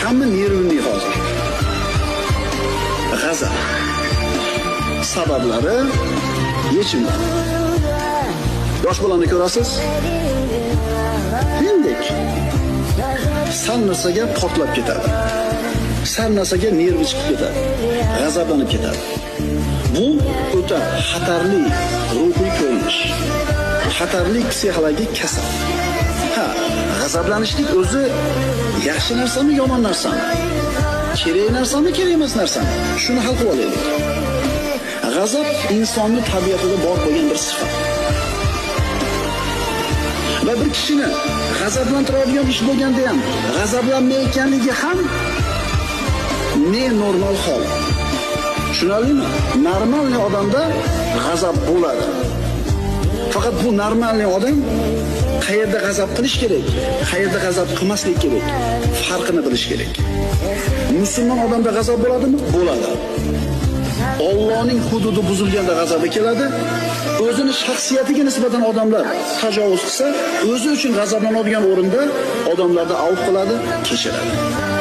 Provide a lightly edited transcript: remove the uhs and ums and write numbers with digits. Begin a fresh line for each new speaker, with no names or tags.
hamma nervli hozir. G'azab. Sabablari yechimlar. Yosh bolani ko'rasiz? Hindek. Sal narsaga portlab ketadi. Sal narsaga nervi chiqib ketadi. G'azablanib ketadi. Bu o'ta xatarli ruhiy ko'rinish. Xatarli psixologik kasal. G'azablanishlik o'zi yaxshi narsami, yomon narsami? Kerak narsami, kerak emas narsami? Shuni hal qilib olaylik. G'azab insonning tabiatida bor bo'lgan bir sifat. Va bir kishini g'azablantiradigan ish bo'lganda ham g'azablanmayotganligi ham normal hol. Tushunarlimi? Normalniy odamda g'azab bo'ladi. Faqat bu normalniy odam qayerda g'azab qilish kerak, qayerda g'azab qilmaslik kerak, farqini bilish kerak. Musulmon odamda g'azab bo'ladimi? Bo'ladi. Allohning hududi buzilganda g'azabi keladi. O'zini shaxsiyatiga nisbatan odamlar tajovuz qilsa, o'zi uchun g'azablanadigan o'rinda odamlarni avf qiladi, kechiradi.